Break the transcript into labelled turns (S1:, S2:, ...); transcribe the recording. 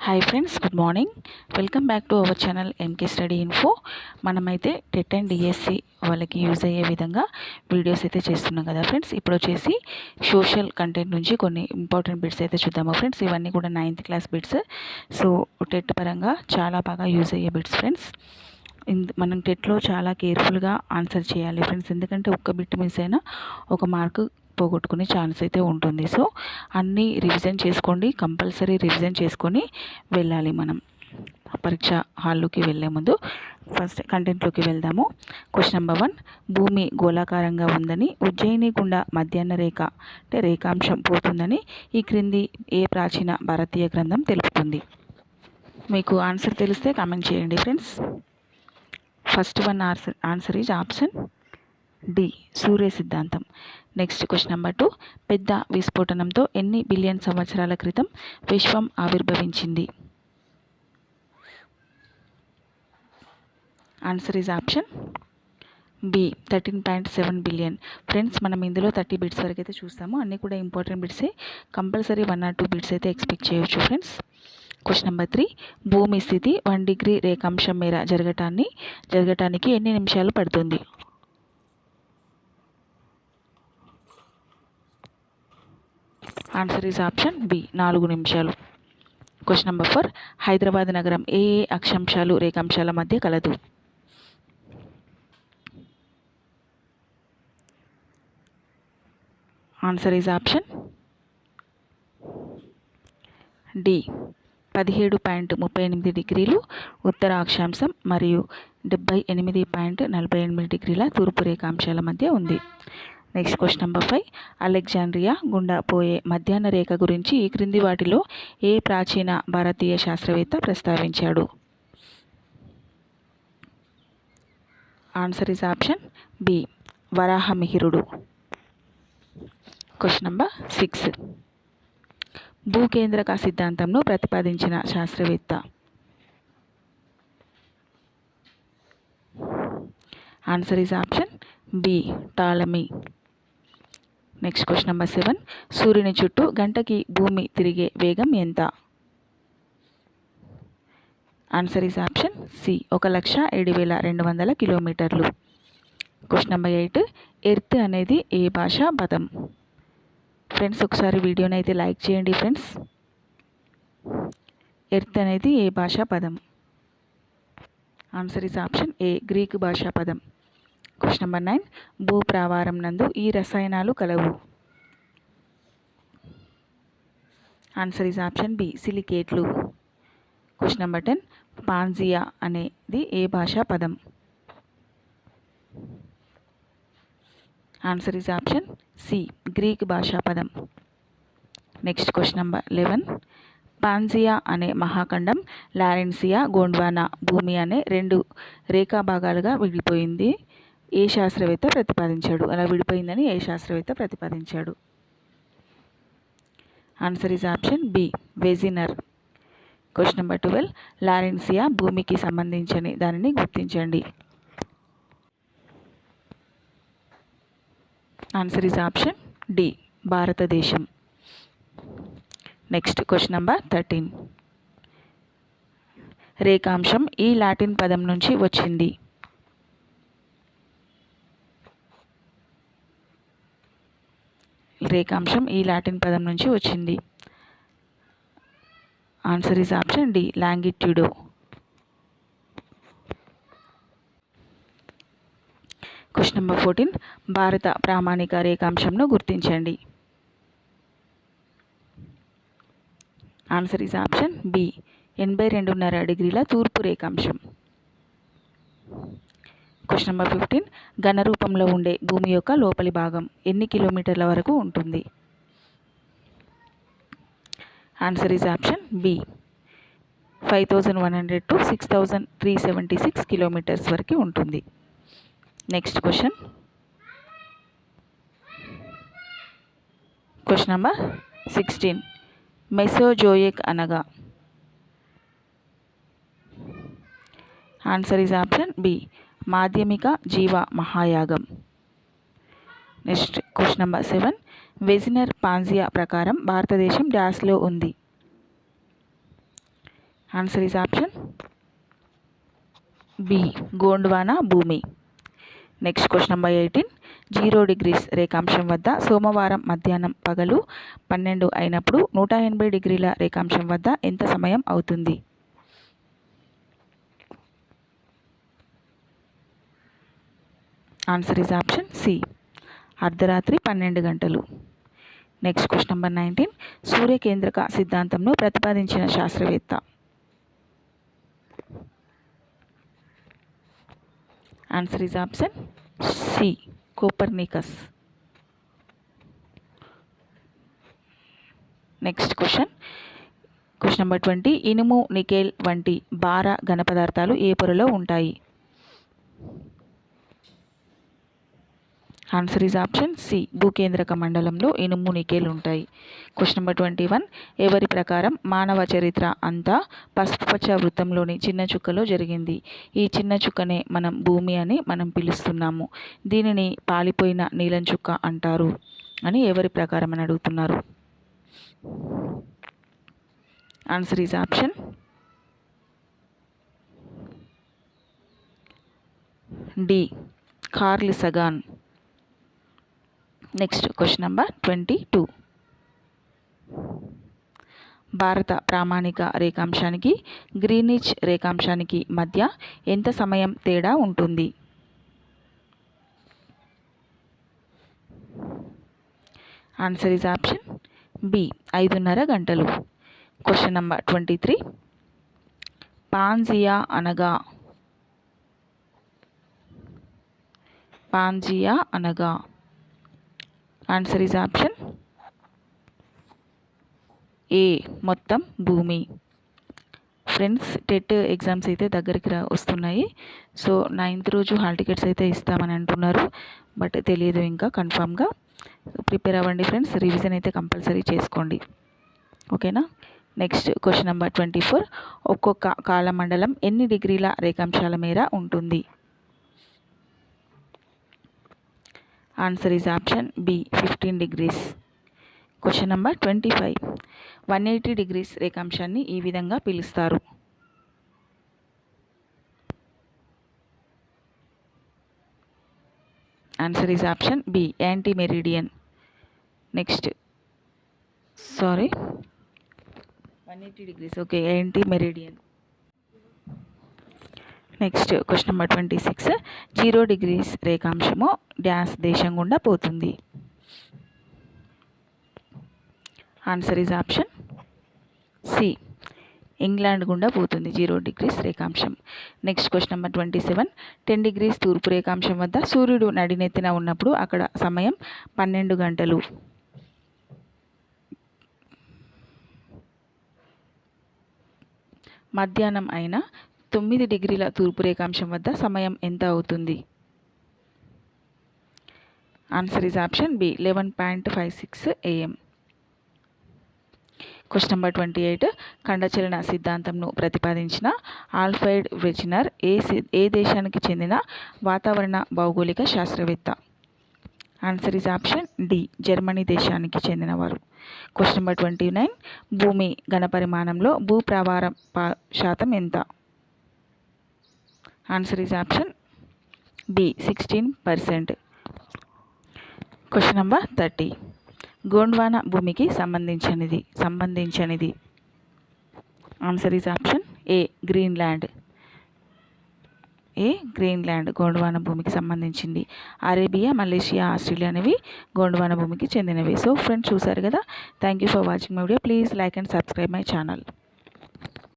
S1: Hi friends, good morning. Welcome back to our channel MK study info. మనమైతే TET and DSC వాళ్ళకి use అయ్యే విధంగా videos అయితే చేస్తున్నాం కదా ఫ్రెండ్స్. ఇప్పుడు వచ్చేసి సోషల్ కంటెంట్ నుంచి కొన్ని ఇంపార్టెంట్ బిట్స్ అయితే చూద్దాము ఫ్రెండ్స్. ఇవన్నీ కూడా 9th class bits. So TET పరంగా చాలా బాగా యూజ్ అయ్యే బిట్స్ ఫ్రెండ్స్. మనం టెట్లో చాలా కేర్ఫుల్గా ఆన్సర్ చేయాలి ఫ్రెండ్స్, ఎందుకంటే ఒక్క బిట్ మిస్ అయినా ఒక మార్కు పోగొట్టుకునే ఛాన్స్ అయితే ఉంటుంది. సో అన్నీ రివిజన్ చేసుకోండి, కంపల్సరీ రివిజన్ చేసుకొని వెళ్ళాలి మనం పరీక్ష హాల్లోకి వెళ్ళే ముందు. ఫస్ట్ కంటెంట్లోకి వెళ్దాము. క్వశ్చన్ నెంబర్ 1, భూమి గోళాకారంగా ఉందని, ఉజ్జయిని గుండా మధ్యాహ్న రేఖ అంటే రేఖాంశం పోతుందని ఈ క్రింది ఏ ప్రాచీన భారతీయ గ్రంథం తెలుపుతుంది? మీకు ఆన్సర్ తెలిస్తే కామెంట్ చేయండి friends. First one answer is option D, సూర్య సిద్ధాంతం. నెక్స్ట్ క్వశ్చన్ నెంబర్ 2, పెద్ద విస్ఫోటనంతో ఎన్ని బిలియన్ సంవత్సరాల క్రితం విశ్వం ఆవిర్భవించింది? Answer is option B, 13.7 billion. Friends, మనం ఇందులో 30 బిట్స్ వరకు అయితే చూస్తాము. అన్నీ కూడా ఇంపార్టెంట్ బిట్సే. కంపల్సరీ 1 or 2 బిట్స్ అయితే ఎక్స్పెక్ట్ చేయొచ్చు ఫ్రెండ్స్. క్వశ్చన్ నెంబర్ 3, భూమి స్థితి 1 డిగ్రీ రేఖాంశం మేర జరగటానికి ఎన్ని నిమిషాలు పడుతుంది? ఆన్సర్ ఈజ్ ఆప్షన్ బి, 4 నిమిషాలు. క్వశ్చన్ నెంబర్ 4, హైదరాబాద్ నగరం ఏ అక్షాంశాలు రేఖాంశాల మధ్య కలదు? ఆన్సర్ ఈజ్ ఆప్షన్ డి, 17.38 డిగ్రీలు ఉత్తర అక్షాంశం మరియు 78.48 డిగ్రీల తూర్పు రేఖాంశాల మధ్య ఉంది. నెక్స్ట్ క్వశ్చన్ నెంబర్ 5, అలెగ్జాండ్రియా గుండా పోయే మధ్యాహ్న రేఖ గురించి ఈ క్రింది వాటిలో ఏ ప్రాచీన భారతీయ శాస్త్రవేత్త ప్రస్తావించాడు? ఆన్సర్ ఈజ్ ఆప్షన్ బి, వరాహమిహిరుడు. క్వశ్చన్ నెంబర్ 6, భూకేంద్రక సిద్ధాంతంను ప్రతిపాదించిన శాస్త్రవేత్త? Answer is option B, Ptolemy. Next question number 7, సూర్యుని చుట్టూ గంటకి భూమి తిరిగే వేగం ఎంత? ఆన్సర్ ఈజ్ ఆప్షన్ సి, 1,07,200 కిలోమీటర్లు. క్వశ్చన్ నెంబర్ 8, ఎర్త్ అనేది ఏ భాషా పదం? ఫ్రెండ్స్, ఒకసారి వీడియోని అయితే లైక్ చేయండి ఫ్రెండ్స్. ఎర్త్ అనేది ఏ భాషా పదం? Answer is option A, Greek భాషా పదం. క్వశ్చన్ నెంబర్ 9, భూప్రావారం నందు ఈ రసాయనాలు కలవు? ఆన్సర్ ఈజ్ ఆప్షన్ బి, సిలికేట్లు. క్వశ్చన్ నెంబర్ 10, పాన్జియా అనేది ఏ భాషా పదం? Answer is option C, Greek భాషా పదం. నెక్స్ట్ క్వశ్చన్ నెంబర్ 11, పాన్జియా అనే మహాఖండం లారెన్సియా, గోండ్వానా భూమి అనే 2 రేఖా భాగాలుగా విడిపోయింది ఏ శాస్త్రవేత్త ప్రతిపాదించాడు? అలా విడిపోయిందని ఏ శాస్త్రవేత్త ప్రతిపాదించాడు? Answer is option B, Wegener. Question number 12, Laurentia భూమికి సంబంధించని దానిని గుర్తించండి. ఆన్సర్ ఈజ్ ఆప్షన్ డి, భారతదేశం. నెక్స్ట్ క్వశ్చన్ నెంబర్ 13, రేఖాంశం ఈ లాటిన్ పదం నుంచి వచ్చింది? రేఖాంశం ఈ లాటిన్ పదం నుంచి వచ్చింది. ఆన్సర్ ఈజ్ ఆప్షన్ డి, లాంగిట్యూడో. క్వశ్చన్ నెంబర్ 14, భారత ప్రామాణిక రేఖాంశంను గుర్తించండి. ఆన్సర్ ఈజ్ ఆప్షన్ బి, 82.5 డిగ్రీల తూర్పు రేఖాంశం. క్వశ్చన్ నెంబర్ 15, ఘన రూపంలో ఉండే భూమి యొక్క లోపలి భాగం ఎన్ని కిలోమీటర్ల వరకు ఉంటుంది? Answer is option B, 5,100 to 6,376 kilometres వరకు ఉంటుంది. నెక్స్ట్ క్వశ్చన్ నెంబర్ 16, మెసోజోయిక్ అనగా? ఆన్సర్ ఈజ్ ఆప్షన్ బి, మాధ్యమిక జీవ మహాయాగం. Next question number 7, Wegener Pangaea ప్రకారం భారతదేశం డాష్లో ఉంది? Answer is option B Gondwana భూమి. Next question number 18. 0 degrees రేఖాంశం వద్ద సోమవారం మధ్యాహ్నం పగలు 12 అయినప్పుడు 180 డిగ్రీల రేఖాంశం వద్ద ఎంత సమయం అవుతుంది? ఆన్సర్ ఈజ్ ఆప్షన్ సి అర్ధరాత్రి 12 గంటలు. Next question number 19. సూర్యకేంద్రక సిద్ధాంతంను ప్రతిపాదించిన శాస్త్రవేత్త? Answer is option C Copernicus. Next question number 20. ఇనుము, నికెల్ వంటి భార ఘన పదార్థాలు ఏ పొరలో ఉంటాయి? ఆన్సర్ ఈజ్ ఆప్షన్ సి భూకేంద్రక మండలంలో ఇనుము, నికెల్ ఉంటాయి. Question number 21. ఎవరి ప్రకారం మానవ చరిత్ర అంతా పసుపుపచ్చ వృత్తంలోని చిన్న చుక్కలో జరిగింది? ఈ చిన్న చుక్కనే మనం భూమి అని మనం పిలుస్తున్నాము. దీనిని పాలిపోయిన నీలం చుక్క అంటారు అని ఎవరి ప్రకారం అని అడుగుతున్నారు. Answer is option D Carl Sagan. Next question number 22. భారత ప్రామాణిక రేఖాంశానికి గ్రీనిచ్ రేఖాంశానికి మధ్య ఎంత సమయం తేడా ఉంటుంది? ఆన్సర్ ఈజ్ ఆప్షన్ బి 5:30 గంటలు. Question number 23. పాంజియా అనగా? ఆన్సర్ ఈజ్ ఆప్షన్ ఏ మొత్తం భూమి. ఫ్రెండ్స్, టెట్ ఎగ్జామ్స్ అయితే దగ్గరికి వస్తున్నాయి. సో 9th రోజు హాల్ టికెట్స్ అయితే ఇస్తామని అంటున్నారు. బట్ తెలియదు ఇంకా కన్ఫామ్గా. ప్రిపేర్ అవ్వండి ఫ్రెండ్స్. రివిజన్ అయితే కంపల్సరీ చేసుకోండి. ఓకేనా? Next question number 24. ఒక్కొక్క కాలమండలం ఎన్ని డిగ్రీల రేఖాంశాల మేర ఉంటుంది? Answer is option B 15 degrees. Question number 25. 180 degrees రేఖాంశాన్ని ఈ విధంగా పిలుస్తారు? Answer is option B anti meridian. Next 180 degrees. Okay, anti meridian. Next question number 26. 0 degrees రేఖాంశము డ్యాష్ దేశం గుండా పోతుంది? Answer is option C England గుండా పోతుంది 0 degrees రేఖాంశం. Next question number 27. 10 degrees తూర్పు రేఖాంశం వద్ద సూర్యుడు నడినెత్తిన ఉన్నప్పుడు అక్కడ సమయం 12 గంటలు. మధ్యాహ్నం అయిన 9 degrees తూర్పు రేఖాంశం వద్ద సమయం ఎంత అవుతుంది? Answer is option B 11:56 AM. Question number 28. ఖండచలన సిద్ధాంతంను ప్రతిపాదించిన ఆల్ఫ్రెడ్ వెర్నర్ ఏ దేశానికి చెందిన వాతావరణ భౌగోళిక శాస్త్రవేత్త? Answer is option D Germany దేశానికి చెందినవారు. Question number 29. భూమి ఘనపరిమాణంలో భూప్రవాహం శాతం ఎంత? Answer is option B 16%. Question number 30. Gondwana భూమికి సంబంధించినది? Answer is option A Greenland. Gondwana భూమికి సంబంధించింది. అరేబియా, మలేషియా, ఆస్ట్రేలియా అనేవి గోండ్వానా భూమికి చెందినవి. సో ఫ్రెండ్స్, చూసారు కదా. Thank you for watching my video. Please like and subscribe my channel.